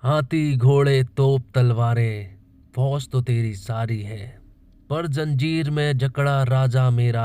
हाथी घोड़े तोप तलवारें फौज तो तेरी सारी है, पर जंजीर में जकड़ा राजा मेरा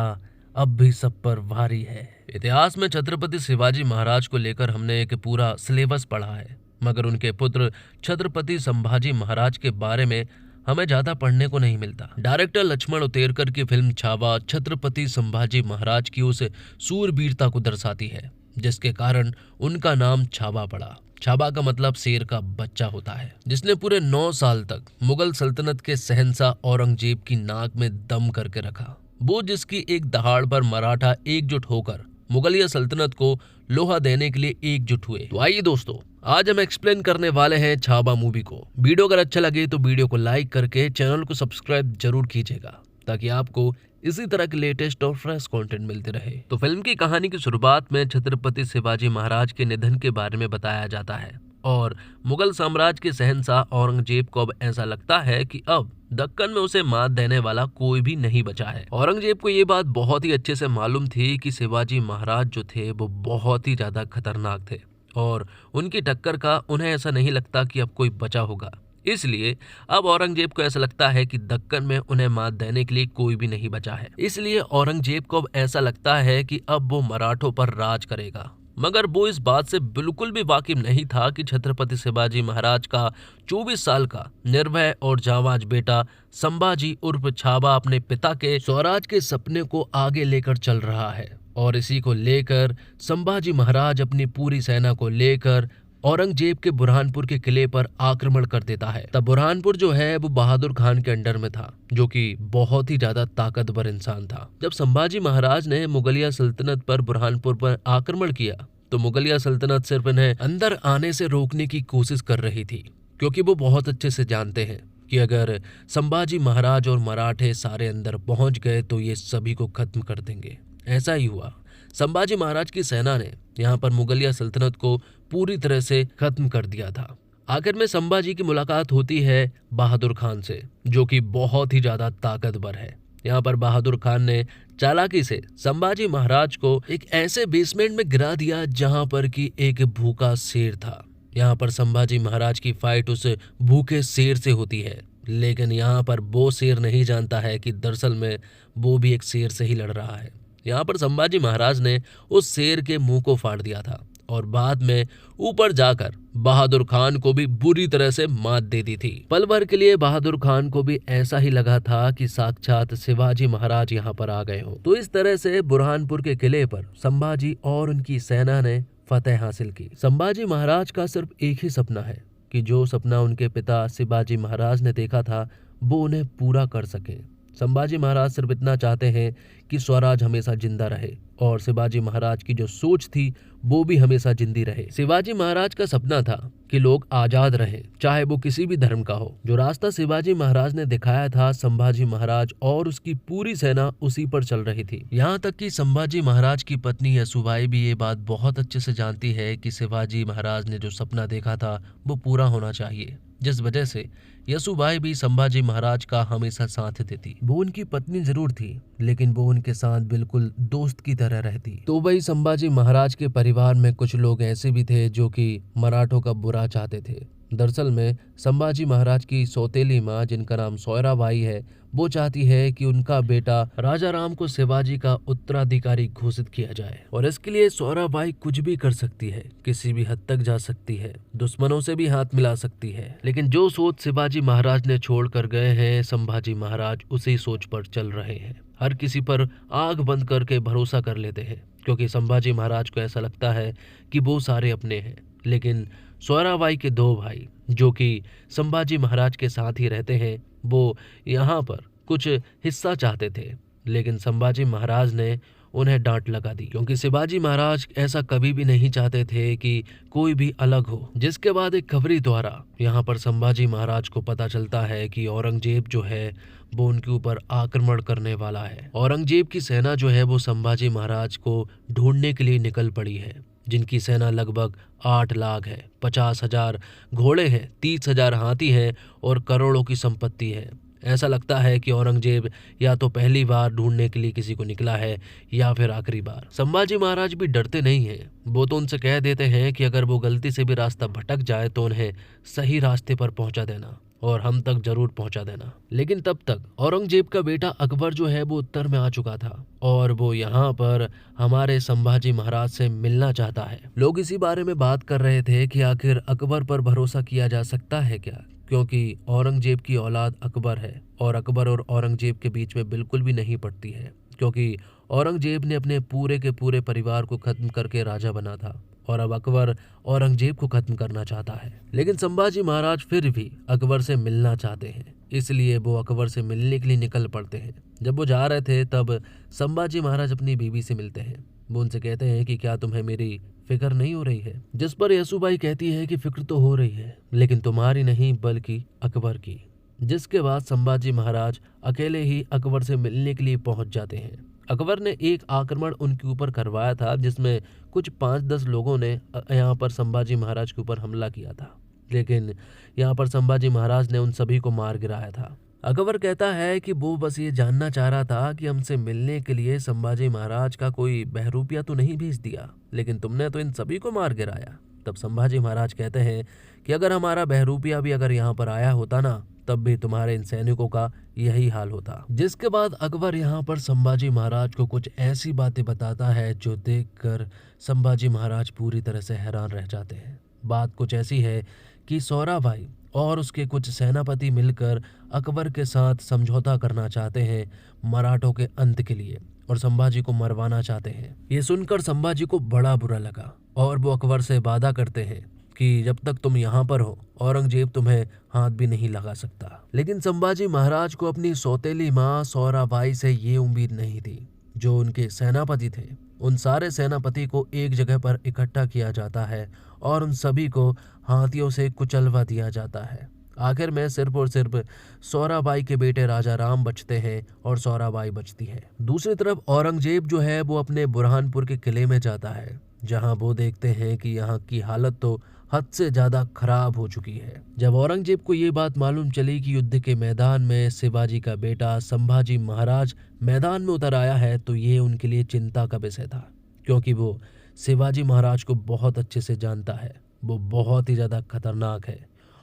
अब भी सब पर भारी है। इतिहास में छत्रपति शिवाजी महाराज को लेकर हमने एक पूरा सिलेबस पढ़ा है, मगर उनके पुत्र छत्रपति संभाजी महाराज के बारे में हमें ज्यादा पढ़ने को नहीं मिलता। डायरेक्टर लक्ष्मण उतेरकर की फिल्म छावा छत्रपति संभाजी महाराज की उस सूरवीरता को दर्शाती है, जिसके कारण उनका नाम छावा पड़ा। छावा का मतलब शेर का बच्चा होता है, जिसने पूरे 9 साल तक मुगल सल्तनत के शहंशाह औरंगजेब की नाक में दम करके रखा। वो जिसकी एक दहाड़ पर मराठा एकजुट होकर मुगलिया सल्तनत को लोहा देने के लिए एकजुट हुए। तो आइए दोस्तों, आज हम एक्सप्लेन करने वाले हैं छावा मूवी को। वीडियो अगर अच्छा लगे तो वीडियो को लाइक करके चैनल को सब्सक्राइब जरूर कीजिएगा, ताकि आपको इसी तरह के लेटेस्ट और फ्रेश कंटेंट मिलते रहे। तो फिल्म की कहानी की शुरुआत में छत्रपति शिवाजी महाराज के निधन के बारे में बताया जाता है और मुगल साम्राज्य के शहंशाह औरंगजेब को अब ऐसा लगता है कि अब दक्कन में उसे मात देने वाला कोई भी नहीं बचा है। औरंगजेब को ये बात बहुत ही अच्छे से मालूम थी कि शिवाजी महाराज जो थे वो बहुत ही ज्यादा खतरनाक थे और उनकी टक्कर का उन्हें ऐसा नहीं लगता कि अब कोई बचा होगा। इसलिए अब औरंगजेब को ऐसा लगता है कि दक्कन में उन्हें मात देने के लिए कोई भी नहीं बचा है। इसलिए औरंगजेब को अब ऐसा लगता है कि अब वो मराठों पर राज करेगा, मगर वो इस बात से बिल्कुल भी वाकिफ नहीं था कि छत्रपति शिवाजी महाराज का 24 साल का निर्भय और जाबाज बेटा संभाजी उर्फ छावा अपने पिता के स्वराज के सपने को आगे लेकर चल रहा है। और इसी को लेकर संभाजी महाराज अपनी पूरी सेना को लेकर औरंगजेब के बुरहानपुर के किले पर आक्रमण कर देता है। तब बुरहानपुर जो है वो बहादुर खान के अंडर में था, जो कि बहुत ही ज्यादा ताकतवर इंसान था। जब संभाजी महाराज ने मुगलिया सल्तनत पर बुरहानपुर पर आक्रमण किया तो मुगलिया सल्तनत सिर्फ इन्हें अंदर आने से रोकने की कोशिश कर रही थी, क्योंकि वो बहुत अच्छे से जानते हैं कि अगर संभाजी महाराज और मराठे सारे अंदर पहुंच गए तो ये सभी को खत्म कर देंगे। ऐसा ही हुआ। संभाजी महाराज की सेना ने यहाँ पर मुगलिया सल्तनत को पूरी तरह से खत्म कर दिया था। आखिर में संभाजी की मुलाकात होती है बहादुर खान से, जो कि बहुत ही ज्यादा ताकतवर है। यहाँ पर बहादुर खान ने चालाकी से संभाजी महाराज को एक ऐसे बेसमेंट में गिरा दिया जहाँ पर कि एक भूखा शेर था। यहाँ पर संभाजी महाराज की फाइट उस भूखे शेर से होती है, लेकिन यहाँ पर वो शेर नहीं जानता है कि दरअसल में वो भी एक शेर से ही लड़ रहा है। यहाँ पर संभाजी महाराज ने उस शेर के मुंह को फाड़ दिया था और बाद में ऊपर जाकर बहादुर खान को भी बुरी तरह से मात दे दी थी। पल भर के लिए बहादुर खान को भी ऐसा ही लगा था कि साक्षात शिवाजी महाराज यहाँ पर आ गए हो। तो इस तरह से बुरहानपुर के किले पर संभाजी और उनकी सेना ने फतेह हासिल की। संभाजी महाराज का सिर्फ एक ही सपना है कि जो सपना उनके पिता शिवाजी महाराज ने देखा था वो उन्हें पूरा कर सके। संभाजी महाराज सिर्फ इतना चाहते हैं कि स्वराज हमेशा जिंदा रहे और शिवाजी महाराज की जो सोच थी वो भी हमेशा जिंदी रहे। शिवाजी महाराज का सपना था कि लोग आजाद रहें, चाहे वो किसी भी धर्म का हो। जो रास्ता शिवाजी महाराज ने दिखाया था, संभाजी महाराज और उसकी पूरी सेना उसी पर चल रही थी। यहाँ तक कि संभाजी महाराज की पत्नी यसुबाई भी ये बात बहुत अच्छे से जानती है कि शिवाजी महाराज ने जो सपना देखा था वो पूरा होना चाहिए, जिस वजह से यसुबाई भी संभाजी महाराज का हमेशा साथ देती। वो उनकी पत्नी जरूर थी, लेकिन वो उनके साथ बिल्कुल दोस्त की तरह रहती। तो वही संभाजी महाराज के परिवार में कुछ लोग ऐसे भी थे जो कि मराठों का बुरा चाहते थे। दरअसल में संभाजी महाराज की सौतेली माँ, जिनका नाम सोयराबाई है, वो चाहती है कि उनका बेटा राजा राम को शिवाजी का उत्तराधिकारी घोषित किया जाए और इसके लिए सोयराबाई कुछ भी कर सकती है, किसी भी हद तक जा सकती है, दुश्मनों से भी हाथ मिला सकती है। लेकिन जो सोच शिवाजी महाराज ने छोड़ कर गए हैं, संभाजी महाराज उसी सोच पर चल रहे हैं। हर किसी पर आंख बंद करके भरोसा कर लेते हैं, क्योंकि संभाजी महाराज को ऐसा लगता है कि वो सारे अपने हैं। लेकिन सोयराबाई के 2 भाई जो कि संभाजी महाराज के साथ ही रहते हैं, वो यहाँ पर कुछ हिस्सा चाहते थे, लेकिन संभाजी महाराज ने उन्हें डांट लगा दी, क्योंकि शिवाजी महाराज ऐसा कभी भी नहीं चाहते थे कि कोई भी अलग हो। जिसके बाद एक खबरी द्वारा यहाँ पर संभाजी महाराज को पता चलता है कि औरंगजेब जो है वो उनके ऊपर आक्रमण करने वाला है। औरंगजेब की सेना जो है वो संभाजी महाराज को ढूंढने के लिए निकल पड़ी है, जिनकी सेना लगभग 8 लाख है, 50,000 घोड़े हैं, 30,000 हाथी हैं और करोड़ों की संपत्ति है। ऐसा लगता है कि औरंगजेब या तो पहली बार ढूंढने के लिए किसी को निकला है या फिर आखिरी बार। संभाजी महाराज भी डरते नहीं हैं। वो तो उनसे कह देते हैं कि अगर वो गलती से भी रास्ता भटक जाए तो उन्हें सही रास्ते पर पहुंचा देना और हम तक जरूर पहुंचा देना। लेकिन तब तक औरंगजेब का बेटा अकबर जो है वो उत्तर में आ चुका था और वो यहाँ पर हमारे संभाजी महाराज से मिलना चाहता है। लोग इसी बारे में बात कर रहे थे कि आखिर अकबर पर भरोसा किया जा सकता है क्या, क्योंकि औरंगजेब की औलाद अकबर है और अकबर और औरंगजेब के बीच में बिल्कुल भी नहीं पड़ती है, क्योंकि औरंगजेब ने अपने पूरे के पूरे परिवार को खत्म करके राजा बना था और अब अकबर औरंगजेब को खत्म करना चाहता है। लेकिन संभाजी महाराज फिर भी अकबर से मिलना चाहते हैं, इसलिए वो अकबर से मिलने के लिए निकल पड़ते हैं। जब वो जा रहे थे तब संभाजी महाराज अपनी बीवी से मिलते हैं। वो उनसे कहते हैं कि क्या तुम्हें मेरी फिक्र नहीं हो रही है? जिस पर यसुबाई कहती है कि फिक्र तो हो रही है, लेकिन तुम्हारी नहीं बल्कि अकबर की। जिसके बाद संभाजी महाराज अकेले ही अकबर से मिलने के लिए पहुंच जाते हैं। अकबर ने एक आक्रमण उनके ऊपर करवाया था जिसमें कुछ 5-10 लोगों ने यहाँ पर संभाजी महाराज के ऊपर हमला किया था, लेकिन यहाँ पर संभाजी महाराज ने उन सभी को मार गिराया था। अकबर कहता है कि वो बस ये जानना चाह रहा था कि हमसे मिलने के लिए संभाजी महाराज का कोई बहरूपिया तो नहीं भेज दिया, लेकिन तुमने तो इन सभी को मार गिराया। तब संभाजी महाराज कहते हैं कि अगर हमारा बहरूपिया भी अगर यहाँ पर आया होता ना, तब भी तुम्हारे इन सैनिकों का यही हाल होता। जिसके बाद अकबर यहाँ पर संभाजी महाराज को कुछ ऐसी बातें बताता है जो देखकर संभाजी महाराज पूरी तरह से हैरान रह जाते हैं। बात कुछ ऐसी है कि सौराभाई और उसके कुछ सेनापति मिलकर अकबर के साथ समझौता करना चाहते हैं मराठों के अंत के लिए और संभाजी को मरवाना चाहते हैं। ये सुनकर संभाजी को बड़ा बुरा लगा और वो अकबर से वादा करते हैं कि जब तक तुम यहाँ पर हो औरंगजेब तुम्हें हाथ भी नहीं लगा सकता। लेकिन संभाजी महाराज को अपनी सौतेली माँ सौराबाई से ये उम्मीद नहीं थी। जो उनके सेनापति थे उन सारे सेनापति को एक जगह पर इकट्ठा किया जाता है और उन सभी को हाथियों से कुचलवा दिया जाता है। आखिर में सिर्फ और सिर्फ सौराबाई के बेटे राजा राम बचते हैं और सौराबाई बचती है। दूसरी तरफ औरंगजेब जो है वो अपने बुरहानपुर के किले में जाता है, जहां वो देखते हैं कि यहाँ की हालत तो हद से ज्यादा खराब हो चुकी है। जब औरंगजेब को ये बात मालूम चली कि युद्ध के मैदान में शिवाजी का बेटा संभाजी महाराज मैदान में उतर आया है, तो ये उनके लिए चिंता का विषय था, क्योंकि वो शिवाजी महाराज को बहुत अच्छे से जानता है। वो बहुत ही ज्यादा खतरनाक है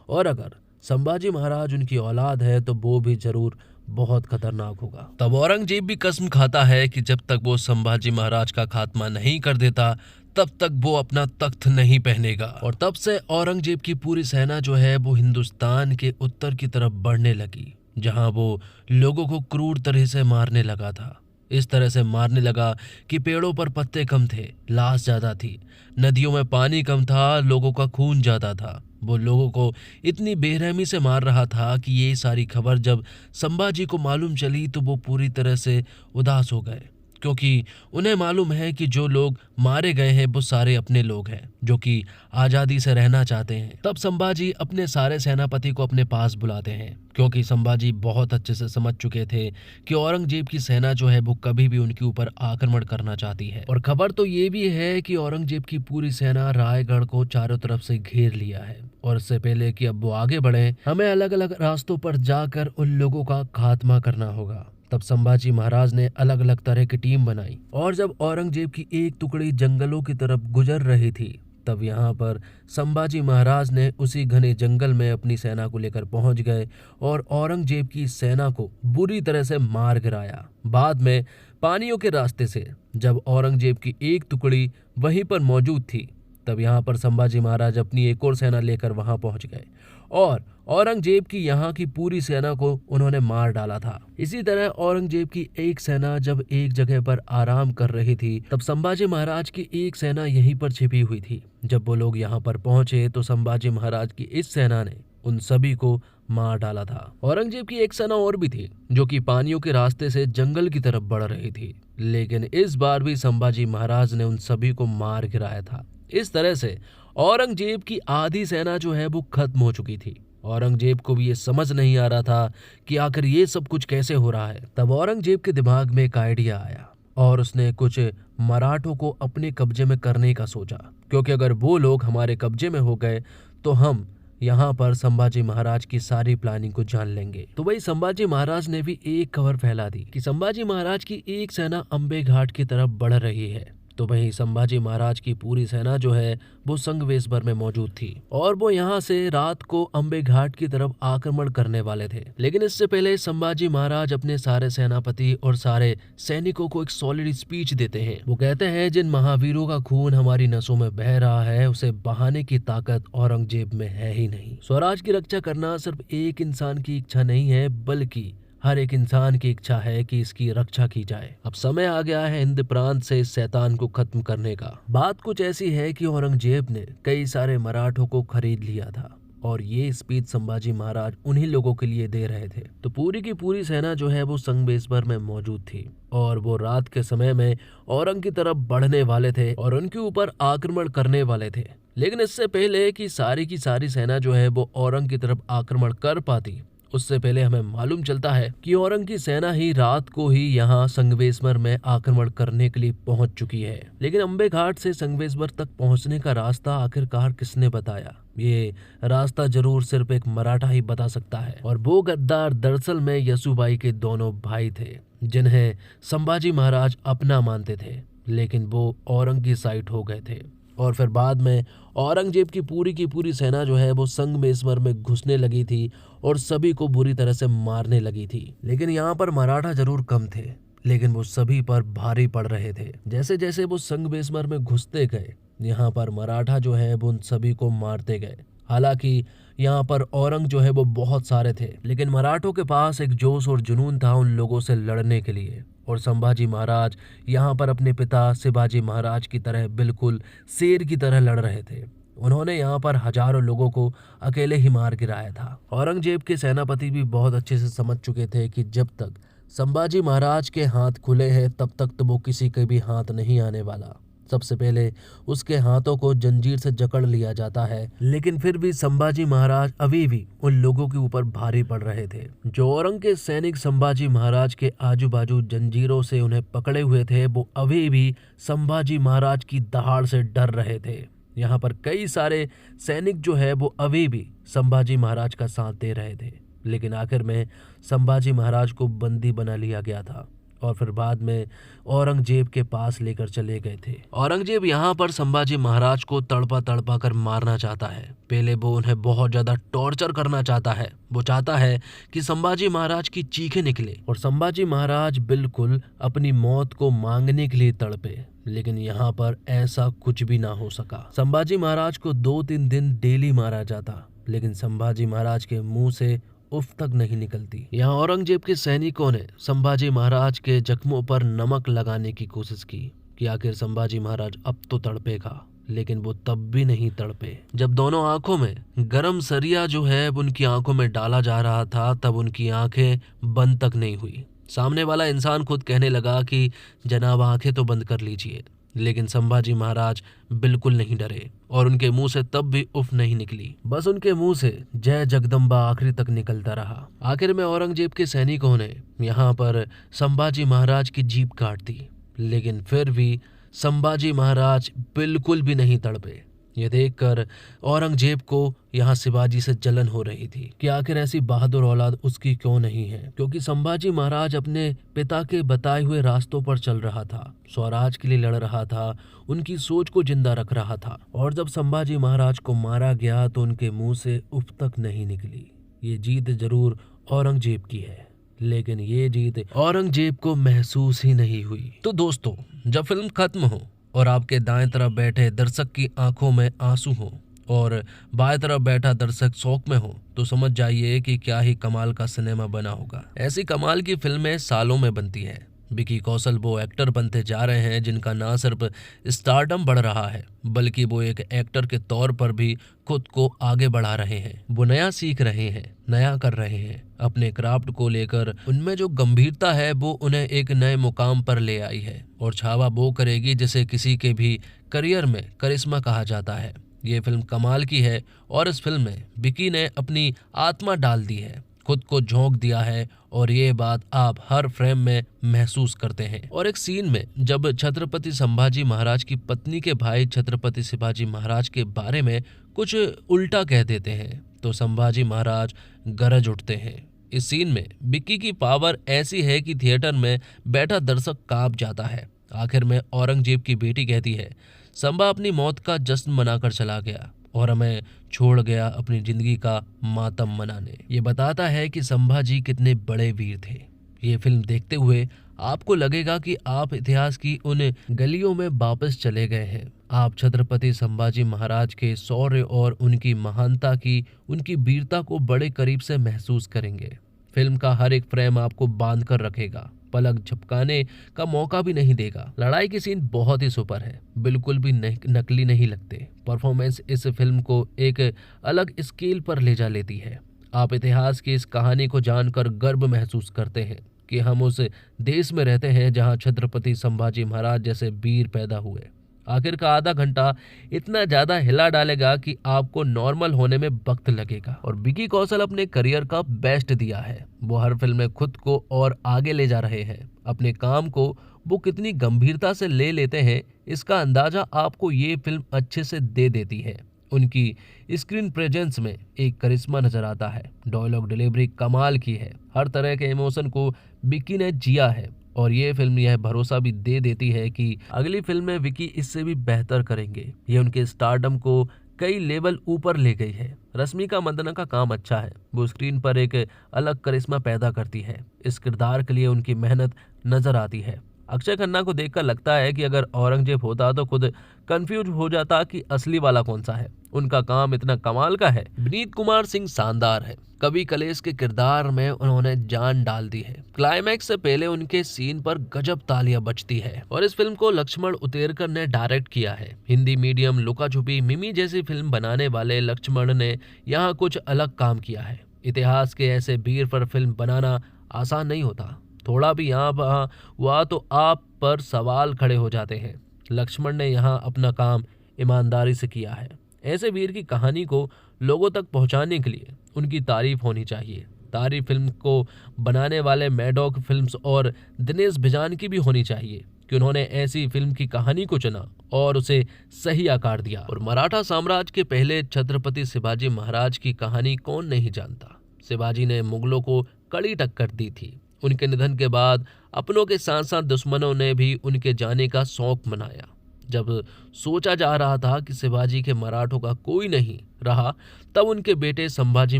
और अगर संभाजी महाराज उनकी औलाद है तो वो भी जरूर बहुत खतरनाक होगा। तब औरंगजेब भी कसम खाता है कि जब तक वो संभाजी महाराज का खात्मा नहीं कर देता तब तक वो अपना तख्त नहीं पहनेगा। और तब से औरंगजेब की पूरी सेना जो है वो हिंदुस्तान के उत्तर की तरफ बढ़ने लगी, जहां वो लोगों को क्रूर तरह से मारने लगा था। इस तरह से मारने लगा कि पेड़ों पर पत्ते कम थे, लाश ज्यादा थी, नदियों में पानी कम था, लोगों का खून ज्यादा था। वो लोगों को इतनी बेरहमी से मार रहा था कि ये सारी खबर जब संभाजी को मालूम चली तो वो पूरी तरह से उदास हो गए, क्योंकि उन्हें मालूम है कि जो लोग मारे गए हैं वो सारे अपने लोग हैं जो कि आज़ादी से रहना चाहते हैं। तब संभाजी अपने सारे सेनापति को अपने पास बुलाते हैं, क्योंकि संभाजी बहुत अच्छे से समझ चुके थे कि औरंगजेब की सेना जो है वो कभी भी उनके ऊपर आक्रमण करना चाहती है। और खबर तो ये भी है कि औरंगजेब की पूरी सेना रायगढ़ को चारों तरफ से घेर लिया है और इससे पहले कि अब वो आगे बढ़े हमें अलग अलग रास्तों पर जाकर उन लोगों का खात्मा करना होगा। तब संभाजी महाराज ने अलग अलग तरह की टीम बनाई और जब औरंगजेब की एक टुकड़ी जंगलों की तरफ गुजर रही थी तब यहाँ पर संभाजी महाराज ने उसी घने जंगल में अपनी सेना को लेकर पहुंच गए और औरंगजेब की सेना को बुरी तरह से मार गिराया। बाद में पानियों के रास्ते से जब औरंगजेब की एक टुकड़ी वहीं पर मौजूद थी तब यहाँ पर संभाजी महाराज अपनी एक और सेना लेकर वहां पहुंच गए और औरंगजेब की यहाँ की पूरी सेना को उन्होंने मार डाला था। इसी तरह औरंगजेब की एक सेना जब एक जगह पर आराम कर रही थी तब संभाजी महाराज की एक सेना यहीं पर छिपी हुई थी। जब वो लोग यहाँ पर पहुंचे तो संभाजी महाराज की इस सेना ने उन सभी को मार डाला था। औरंगजेब की एक सेना और भी थी जो कि पानियों के रास्ते से जंगल की तरफ बढ़ रही थी, लेकिन इस बार भी संभाजी महाराज ने उन सभी को मार गिराया था। इस तरह से औरंगजेब की आधी सेना जो है वो खत्म हो चुकी थी। औरंगजेब को भी ये समझ नहीं आ रहा था कि आखिर ये सब कुछ कैसे हो रहा है। तब औरंगजेब के दिमाग में एक आइडिया आया और उसने कुछ मराठों को अपने कब्जे में करने का सोचा, क्योंकि अगर वो लोग हमारे कब्जे में हो गए तो हम यहाँ पर संभाजी महाराज की सारी प्लानिंग को जान लेंगे। तो वही संभाजी महाराज ने भी एक खबर फैला दी कि संभाजी महाराज की एक सेना अंबे घाट की तरफ बढ़ रही है। तो वहीं संभाजी महाराज की पूरी सेना जो है वो संगमेश्वर में मौजूद थी और वो यहाँ से रात को अंबे घाट की तरफ आक्रमण करने वाले थे। लेकिन इससे पहले संभाजी महाराज अपने सारे सेनापति और सारे सैनिकों को एक सॉलिड स्पीच देते हैं। वो कहते हैं, जिन महावीरों का खून हमारी नसों में बह रहा है उसे बहाने की ताकत औरंगजेब में है ही नहीं। स्वराज की रक्षा करना सिर्फ एक इंसान की इच्छा नहीं है, बल्कि हर एक इंसान की इच्छा है कि इसकी रक्षा की जाए। अब समय आ गया है हिंद प्रांत से इस शैतान को खत्म करने का। बात कुछ ऐसी है कि औरंगजेब ने कई सारे मराठों को खरीद लिया था और ये स्पीच संभाजी महाराज उन्हीं लोगों के लिए दे रहे थे। तो पूरी की पूरी सेना जो है वो संगमेश्वर में मौजूद थी और वो रात के समय में औरंग की तरफ बढ़ने वाले थे और उनके ऊपर आक्रमण करने वाले थे। लेकिन इससे पहले कि सारी की सारी सेना जो है वो औरंग की तरफ आक्रमण कर पाती, उससे पहले हमें मालूम चलता है कि औरंग की सेना ही रात को ही यहाँ संगमेश्वर में आक्रमण करने के लिए पहुंच चुकी है। लेकिन अंबे घाट से संगमेश्वर तक पहुंचने का रास्ता आखिरकार किसने बताया? ये रास्ता जरूर सिर्फ एक मराठा ही बता सकता है और वो गद्दार दरअसल में यसुबाई के दोनों भाई थे, जिन्हें संभाजी महाराज अपना मानते थे, लेकिन वो औरंग की साइड हो गए थे। और फिर बाद में औरंगजेब की पूरी सेना जो है वो संगमेश्वर में घुसने लगी थी और सभी को बुरी तरह से मारने लगी थी। लेकिन यहाँ पर मराठा जरूर कम थे, लेकिन वो सभी पर भारी पड़ रहे थे। जैसे जैसे वो संगमेश्वर में घुसते गए, यहाँ पर मराठा जो है वो उन सभी को मारते गए। हालांकि यहाँ पर औरंग जो है वो बहुत सारे थे, लेकिन मराठों के पास एक जोश और जुनून था उन लोगों से लड़ने के लिए। और संभाजी महाराज यहाँ पर अपने पिता शिवाजी महाराज की तरह बिल्कुल शेर की तरह लड़ रहे थे। उन्होंने यहाँ पर हजारों लोगों को अकेले ही मार गिराया था। औरंगजेब के सेनापति भी बहुत अच्छे से समझ चुके थे कि जब तक संभाजी महाराज के हाथ खुले हैं तब तक तो वो किसी के भी हाथ नहीं आने वाला। सबसे पहले उसके हाथों को जंजीर से जकड़ लिया जाता है। लेकिन फिर भी संभाजी महाराज अभी भी उन लोगों के ऊपर भारी पड़ रहे थे। जो औरंग के सैनिक संभाजी महाराज के आजू बाजू जंजीरों से उन्हें पकड़े हुए थे, वो अभी भी संभाजी महाराज की दहाड़ से डर रहे थे। यहाँ पर कई सारे सैनिक जो है वो अभी भी संभाजी महाराज का साथ दे रहे थे। लेकिन आखिर में संभाजी महाराज को बंदी बना लिया गया था और फिर बाद में औरंगजेब के पास लेकर चले गए थे। औरंगजेब यहाँ पर संभाजी महाराज को तड़पा तड़पा कर मारना चाहता है। पहले वो उन्हें बहुत ज्यादा टॉर्चर करना चाहता है। वो चाहता है कि संभाजी महाराज की चीखें निकले और संभाजी महाराज बिल्कुल अपनी मौत को मांगने के लिए तड़पे। लेकिन यहाँ पर ऐसा कुछ भी ना हो सका। संभाजी महाराज को 2-3 दिन डेली मारा जाता, लेकिन संभाजी महाराज के मुंह से उफ तक नहीं निकलती। यहाँ औरंगजेब के सैनिकों ने संभाजी महाराज के जख्मों पर नमक लगाने की कोशिश की कि आखिर संभाजी महाराज अब तो तड़पेगा, लेकिन वो तब भी नहीं तड़पे। जब दोनों आंखों में गरम सरिया जो है उनकी आंखों में डाला जा रहा था, तब उनकी आंखें बंद तक नहीं हुई। सामने वाला इंसान खुद कहने लगा कि जनाब आंखें तो बंद कर लीजिए, लेकिन संभाजी महाराज बिल्कुल नहीं डरे और उनके मुंह से तब भी उफ नहीं निकली। बस उनके मुंह से जय जगदम्बा आखिरी तक निकलता रहा। आखिर में औरंगजेब के सैनिकों ने यहाँ पर संभाजी महाराज की जीभ काट दी, लेकिन फिर भी संभाजी महाराज बिल्कुल भी नहीं तड़पे। ये देखकर औरंगजेब को यहाँ शिवाजी से जलन हो रही थी कि आखिर ऐसी बहादुर औलाद उसकी क्यों नहीं है, क्योंकि संभाजी महाराज अपने पिता के बताए हुए रास्तों पर चल रहा था, स्वराज के लिए लड़ रहा था, उनकी सोच को जिंदा रख रहा था। और जब संभाजी महाराज को मारा गया तो उनके मुंह से उफ तक नहीं निकली। ये जीत जरूर औरंगजेब की है, लेकिन ये जीत औरंगजेब को महसूस ही नहीं हुई। तो दोस्तों, जब फिल्म खत्म हो और आपके दाएं तरफ बैठे दर्शक की आंखों में आंसू हो और बाएं तरफ बैठा दर्शक शौक में हो, तो समझ जाइए कि क्या ही कमाल का सिनेमा बना होगा। ऐसी कमाल की फिल्में सालों में बनती हैं। विकी कौशल वो एक्टर बनते जा रहे हैं जिनका ना सिर्फ स्टारडम बढ़ रहा है, बल्कि वो एक एक्टर के तौर पर भी खुद को आगे बढ़ा रहे हैं। वो नया सीख रहे हैं, नया कर रहे हैं। अपने क्राफ्ट को लेकर उनमें जो गंभीरता है वो उन्हें एक नए मुकाम पर ले आई है और छावा वो करेगी जिसे किसी के भी करियर में करिश्मा कहा जाता है। ये फिल्म कमाल की है और इस फिल्म में विकी ने अपनी आत्मा डाल दी है, खुद को झोंक दिया है और ये बात आप हर फ्रेम में महसूस करते हैं। और एक सीन में जब छत्रपति संभाजी महाराज की पत्नी के भाई छत्रपति शिवाजी महाराज के बारे में कुछ उल्टा कह देते हैं तो संभाजी महाराज गरज उठते हैं। इस सीन में विक्की की पावर ऐसी है कि थिएटर में बैठा दर्शक कांप जाता है। आखिर में औरंगजेब की बेटी कहती है, संभा अपनी मौत का जश्न मनाकर चला गया और हमें छोड़ गया अपनी जिंदगी का मातम मनाने। ये बताता है कि संभाजी कितने बड़े वीर थे। ये फिल्म देखते हुए आपको लगेगा कि आप इतिहास की उन गलियों में वापस चले गए हैं। आप छत्रपति संभाजी महाराज के शौर्य और उनकी महानता की, उनकी वीरता को बड़े करीब से महसूस करेंगे। फिल्म का हर एक फ्रेम आपको बांध कर रखेगा, पलक झपकाने का मौका भी नहीं देगा। लड़ाई की सीन बहुत ही सुपर है, बिल्कुल भी नकली नहीं लगते। परफॉर्मेंस इस फिल्म को एक अलग स्केल पर ले जा लेती है। आप इतिहास की इस कहानी को जानकर गर्व महसूस करते हैं कि हम उस देश में रहते हैं जहां छत्रपति संभाजी महाराज जैसे वीर पैदा हुए। आखिर का आधा घंटा इतना ज्यादा हिला डालेगा कि आपको नॉर्मल होने में वक्त लगेगा। और विकी कौशल अपने करियर का बेस्ट दिया है। वो हर फिल्म में खुद को और आगे ले जा रहे हैं। अपने काम को वो कितनी गंभीरता से ले लेते हैं, इसका अंदाजा आपको ये फिल्म अच्छे से दे देती है। उनकी स्क्रीन प्रेजेंस में एक करिश्मा नजर आता है। डायलॉग डिलीवरी कमाल की है। हर तरह के इमोशन को विकी ने जिया है और ये फिल्म यह भरोसा भी दे देती है कि अगली फिल्म में विकी इससे भी बेहतर करेंगे। ये उनके स्टारडम को कई लेवल ऊपर ले गई है। रश्मिका मंदाना का काम अच्छा है, वो स्क्रीन पर एक अलग करिश्मा पैदा करती है। इस किरदार के लिए उनकी मेहनत नजर आती है। अक्षय खन्ना को देखकर लगता है कि अगर औरंगजेब होता तो खुद कंफ्यूज हो जाता कि असली वाला कौन सा है। उनका काम इतना कमाल का है। विनीत कुमार सिंह शानदार है। कवि कलेश के किरदार में उन्होंने जान डाल दी है। क्लाइमैक्स से पहले उनके सीन पर गजब तालियां बजती है। और इस फिल्म को लक्ष्मण उतेरकर ने डायरेक्ट किया है। हिंदी मीडियम, लुका छुपी, मिमी जैसी फिल्म बनाने वाले लक्ष्मण ने यहाँ कुछ अलग काम किया है। इतिहास के ऐसे वीर पर फिल्म बनाना आसान नहीं होता। थोड़ा भी यहाँ वहाँ हुआ तो आप पर सवाल खड़े हो जाते हैं। लक्ष्मण ने यहाँ अपना काम ईमानदारी से किया है। ऐसे वीर की कहानी को लोगों तक पहुंचाने के लिए उनकी तारीफ होनी चाहिए। तारीफ फिल्म को बनाने वाले मैडॉक फिल्म्स और दिनेश भिजान की भी होनी चाहिए कि उन्होंने ऐसी फिल्म की कहानी को चुना और उसे सही आकार दिया। और मराठा साम्राज्य के पहले छत्रपति शिवाजी महाराज की कहानी कौन नहीं जानता। शिवाजी ने मुगलों को कड़ी टक्कर दी थी। उनके निधन के बाद अपनों के साथ साथ दुश्मनों ने भी उनके जाने का शौक मनाया। जब सोचा जा रहा था कि शिवाजी के मराठों का कोई नहीं रहा, तब उनके बेटे संभाजी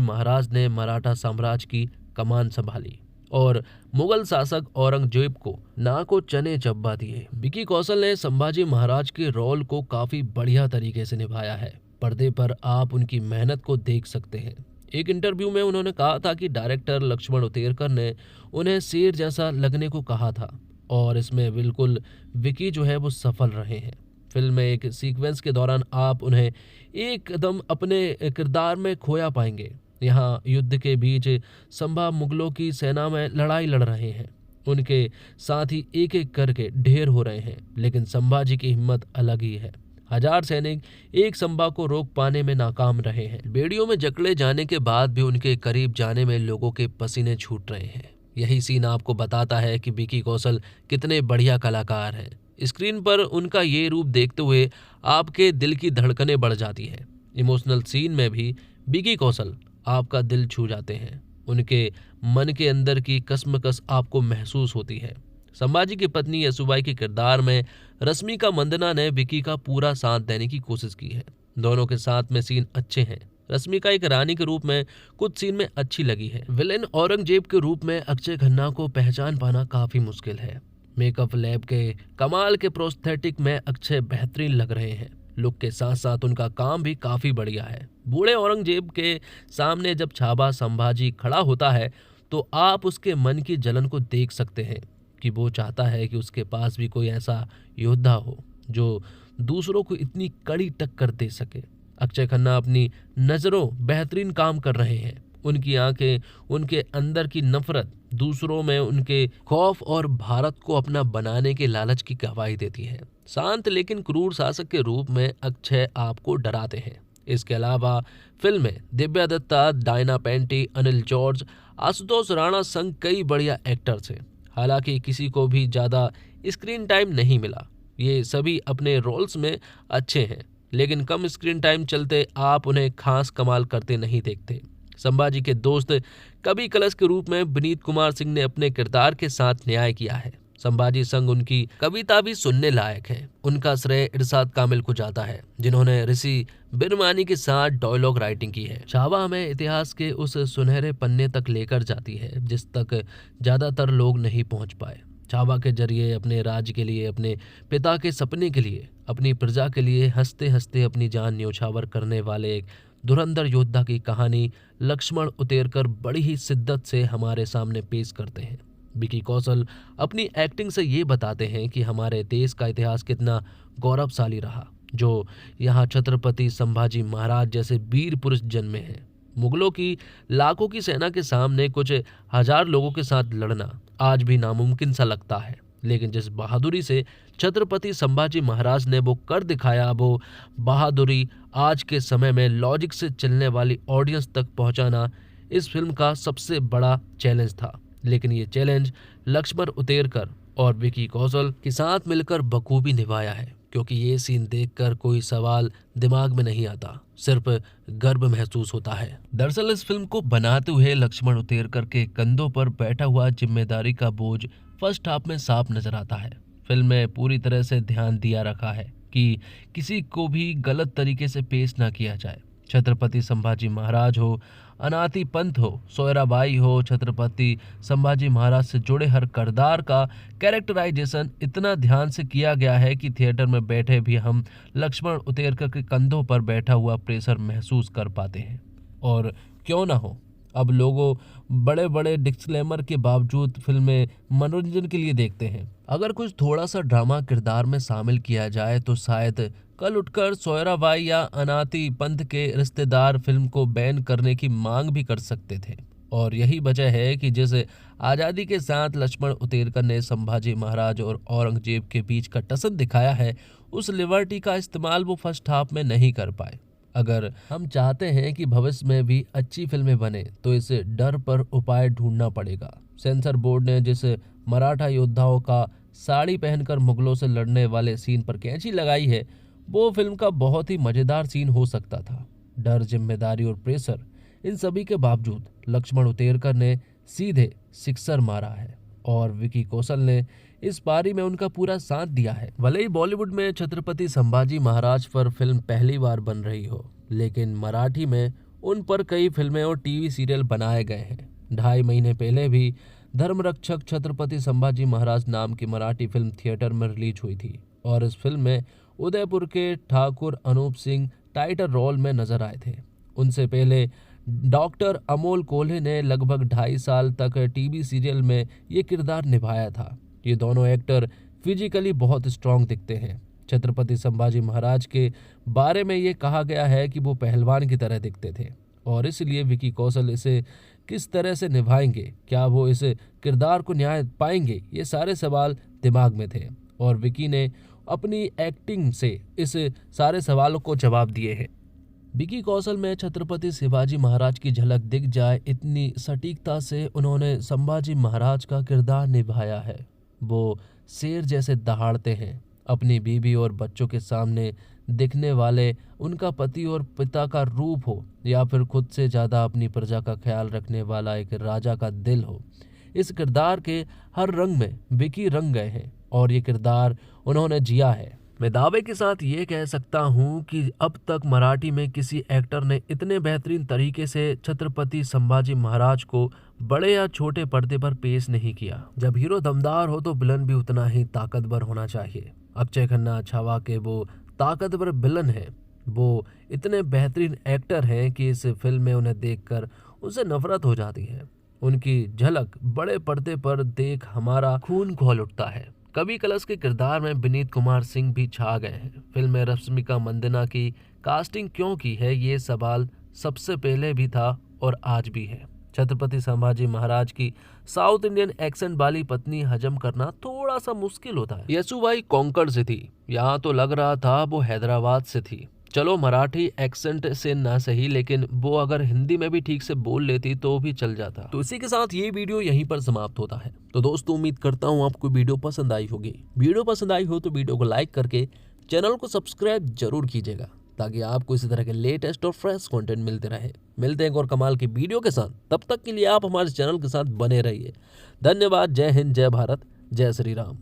महाराज ने मराठा साम्राज्य की कमान संभाली और मुगल शासक औरंगजेब को नाको चने चब्बा दिए। विकी कौशल ने संभाजी महाराज के रोल को काफी बढ़िया तरीके से निभाया है। पर्दे पर आप उनकी मेहनत को देख सकते हैं। एक इंटरव्यू में उन्होंने कहा था कि डायरेक्टर लक्ष्मण उतेरकर ने उन्हें शेर जैसा लगने को कहा था और इसमें बिल्कुल विकी जो है वो सफल रहे हैं। फिल्म में एक सीक्वेंस के दौरान आप उन्हें एकदम अपने किरदार में खोया पाएंगे। यहाँ युद्ध के बीच संभा मुगलों की सेना में लड़ाई लड़ रहे हैं। उनके साथ ही एक एक करके ढेर हो रहे हैं, लेकिन संभाजी की हिम्मत अलग ही है। 1000 सैनिक एक संभा को रोक पाने में नाकाम रहे हैं। बेड़ियों में जकड़े जाने के बाद भी उनके करीब जाने में लोगों के पसीने छूट रहे हैं। यही सीन आपको बताता है कि विकी कौशल कितने बढ़िया कलाकार हैं। स्क्रीन पर उनका ये रूप देखते हुए आपके दिल की धड़कनें बढ़ जाती हैं। इमोशनल सीन में भी विकी कौशल आपका दिल छू जाते हैं। उनके मन के अंदर की कसमकस आपको महसूस होती है। संभाजी की पत्नी यसुबाई के किरदार में रश्मिका मंदाना ने विकी का पूरा साथ देने की कोशिश की है। दोनों के साथ में सीन अच्छे हैं। रश्मिका एक रानी के रूप में कुछ सीन में अच्छी लगी है। विलेन औरंगजेब के रूप में अक्षय खन्ना को पहचान पाना काफी मुश्किल है। मेकअप लैब के कमाल के प्रोस्थेटिक में अक्षय बेहतरीन लग रहे हैं। लुक के साथ साथ उनका काम भी काफी बढ़िया है। बूढ़े औरंगजेब के सामने जब छाबा संभाजी खड़ा होता है तो आप उसके मन की जलन को देख सकते हैं कि वो चाहता है कि उसके पास भी कोई ऐसा योद्धा हो जो दूसरों को इतनी कड़ी टक्कर दे सके। अक्षय खन्ना अपनी नज़रों बेहतरीन काम कर रहे हैं। उनकी आंखें, उनके अंदर की नफरत दूसरों में उनके खौफ और भारत को अपना बनाने के लालच की गवाही देती है। शांत लेकिन क्रूर शासक के रूप में अक्षय आपको डराते हैं। इसके अलावा फिल्म में दिव्या दत्ता, डायना पेंटी, अनिल जॉर्ज, आशुतोष राणा संग कई बढ़िया एक्टर्स हैं। हालांकि किसी को भी ज़्यादा स्क्रीन टाइम नहीं मिला। ये सभी अपने रोल्स में अच्छे हैं, लेकिन कम स्क्रीन टाइम चलते आप उन्हें खास कमाल करते नहीं देखते। संभाजी के दोस्त कवि कलश के रूप में विनीत कुमार सिंह ने अपने किरदार के साथ न्याय किया है। संभाजी संग उनकी कविता भी सुनने लायक है। उनका श्रेय इरशाद कामिल को जाता है, जिन्होंने ऋषि बिरमानी के साथ डायलॉग राइटिंग की है। छावा हमें इतिहास के उस सुनहरे पन्ने तक लेकर जाती है जिस तक ज्यादातर लोग नहीं पहुंच पाए। छावा के जरिए अपने राज्य के लिए, अपने पिता के सपने के लिए, अपनी प्रजा के लिए हंसते हंसते अपनी जान न्योछावर करने वाले एक धुरंधर योद्धा की कहानी लक्ष्मण उतेरकर बड़ी ही शिद्दत से हमारे सामने पेश करते हैं। विकी कौशल अपनी एक्टिंग से ये बताते हैं कि हमारे देश का इतिहास कितना गौरवशाली रहा, जो यहाँ छत्रपति संभाजी महाराज जैसे वीर पुरुष जन्मे हैं। मुगलों की लाखों की सेना के सामने कुछ हजार लोगों के साथ लड़ना आज भी नामुमकिन सा लगता है, लेकिन जिस बहादुरी से छत्रपति संभाजी महाराज ने वो कर दिखाया, वो बहादुरी आज के समय में लॉजिक से चलने वाली ऑडियंस तक पहुंचाना इस फिल्म का सबसे बड़ा चैलेंज था। लेकिन ये चैलेंज लक्ष्मण उतेरकर और विकी कौशल के साथ मिलकर बखूबी निभाया है, क्योंकि ये सीन देखकर कोई सवाल दिमाग में नहीं आता, सिर्फ गर्व महसूस होता है। दरअसल इस फिल्म को बनाते हुए लक्ष्मण उतेरकर के कंधों पर बैठा हुआ जिम्मेदारी का बोझ फर्स्ट हाफ में साफ नजर आता है। फिल्म में पूरी तरह से ध्यान दिया रखा है कि किसी को भी गलत तरीके से पेश ना किया जाए। छत्रपति संभाजी महाराज हो, अनाती पंत हो, सोयराबाई हो, छत्रपति संभाजी महाराज से जुड़े हर किरदार का कैरेक्टराइजेशन इतना ध्यान से किया गया है कि थिएटर में बैठे भी हम लक्ष्मण उतेरकर के कंधों पर बैठा हुआ प्रेशर महसूस कर पाते हैं। और क्यों ना हो, अब लोगों बड़े बड़े डिस्क्लेमर के बावजूद फिल्में मनोरंजन के लिए देखते हैं। अगर कुछ थोड़ा सा ड्रामा किरदार में शामिल किया जाए तो शायद कल उठकर सोयराबाई या अनाती पंत के रिश्तेदार फिल्म को बैन करने की मांग भी कर सकते थे। और यही वजह है कि जिस आज़ादी के साथ लक्ष्मण उतेरकर ने संभाजी महाराज और औरंगजेब के बीच का टसन दिखाया है, उस लिबर्टी का इस्तेमाल वो फर्स्ट हाफ में नहीं कर पाए। अगर हम चाहते हैं कि भविष्य में भी अच्छी फिल्में बने तो इस डर पर उपाय ढूंढना पड़ेगा। सेंसर बोर्ड ने जिस मराठा योद्धाओं का साड़ी पहनकर मुगलों से लड़ने वाले सीन पर कैंची लगाई है, वो फिल्म का बहुत ही मजेदार सीन हो सकता था। डर, जिम्मेदारी और प्रेशर, इन सभी के बावजूद लक्ष्मण उतेरकर ने सीधे सिक्सर मारा है और विकी कौशल ने इस पारी में उनका पूरा साथ दिया है। भले ही बॉलीवुड में छत्रपति संभाजी महाराज पर फिल्म पहली बार बन रही हो, लेकिन मराठी में उन पर कई फिल्में और टीवी सीरियल बनाए गए हैं। 2.5 महीने पहले भी धर्मरक्षक छत्रपति संभाजी महाराज नाम की मराठी फिल्म थिएटर में रिलीज हुई थी और इस फिल्म में उदयपुर के ठाकुर अनूप सिंह टाइटल रोल में नजर आए थे। उनसे पहले डॉक्टर अमोल कोल्हे ने लगभग 2.5 साल तक टीवी सीरियल में ये किरदार निभाया था। ये दोनों एक्टर फिजिकली बहुत स्ट्रांग दिखते हैं। छत्रपति संभाजी महाराज के बारे में ये कहा गया है कि वो पहलवान की तरह दिखते थे और इसलिए विकी कौशल इसे किस तरह से निभाएंगे, क्या वो इस किरदार को न्याय पाएंगे, ये सारे सवाल दिमाग में थे और विकी ने अपनी एक्टिंग से इस सारे सवालों को जवाब दिए हैं। विकी कौशल में छत्रपति शिवाजी महाराज की झलक दिख जाए, इतनी सटीकता से उन्होंने संभाजी महाराज का किरदार निभाया है। वो शेर जैसे दहाड़ते हैं। अपनी बीवी और बच्चों के सामने दिखने वाले उनका पति और पिता का रूप हो या फिर खुद से ज़्यादा अपनी प्रजा का ख्याल रखने वाला एक राजा का दिल हो, इस किरदार के हर रंग में विकी रंग गए हैं और ये किरदार उन्होंने जिया है। मैं दावे के साथ ये कह सकता हूँ कि अब तक मराठी में किसी एक्टर ने इतने बेहतरीन तरीके से छत्रपति संभाजी महाराज को बड़े या छोटे पर्दे पर पेश नहीं किया। जब हीरो दमदार हो तो विलन भी उतना ही ताकतवर होना चाहिए। अक्षय खन्ना छावा के वो ताकतवर विलन हैं। वो इतने बेहतरीन एक्टर हैं कि इस फिल्म में उन्हें देखकर उनसे नफरत हो जाती है। उनकी झलक बड़े पर्दे पर देख हमारा खून खौल उठता है। कवि कलश के किरदार में विनीत कुमार सिंह भी छा गए हैं। फिल्म में रश्मिका मंदाना की कास्टिंग क्यों की है, ये सवाल सबसे पहले भी था और आज भी है। छत्रपति संभाजी महाराज की साउथ इंडियन एक्सेंट वाली पत्नी हजम करना थोड़ा सा मुश्किल होता है। यशुबाई कोंकण से थी, यहाँ तो लग रहा था वो हैदराबाद से थी। चलो मराठी एक्सेंट से ना सही, लेकिन वो अगर हिंदी में भी ठीक से बोल लेती तो भी चल जाता। तो इसी के साथ ये वीडियो यहीं पर समाप्त होता है। तो दोस्तों उम्मीद करता हूँ आपको वीडियो पसंद आई होगी। वीडियो पसंद आई हो तो वीडियो को लाइक करके चैनल को सब्सक्राइब जरूर कीजिएगा। ताकि आपको इसी तरह के लेटेस्ट और फ्रेश कंटेंट मिलते रहे। मिलते हैं एक और कमाल की वीडियो के साथ, तब तक के लिए आप हमारे चैनल के साथ बने रहिए। धन्यवाद। जय हिंद, जय भारत, जय श्री राम।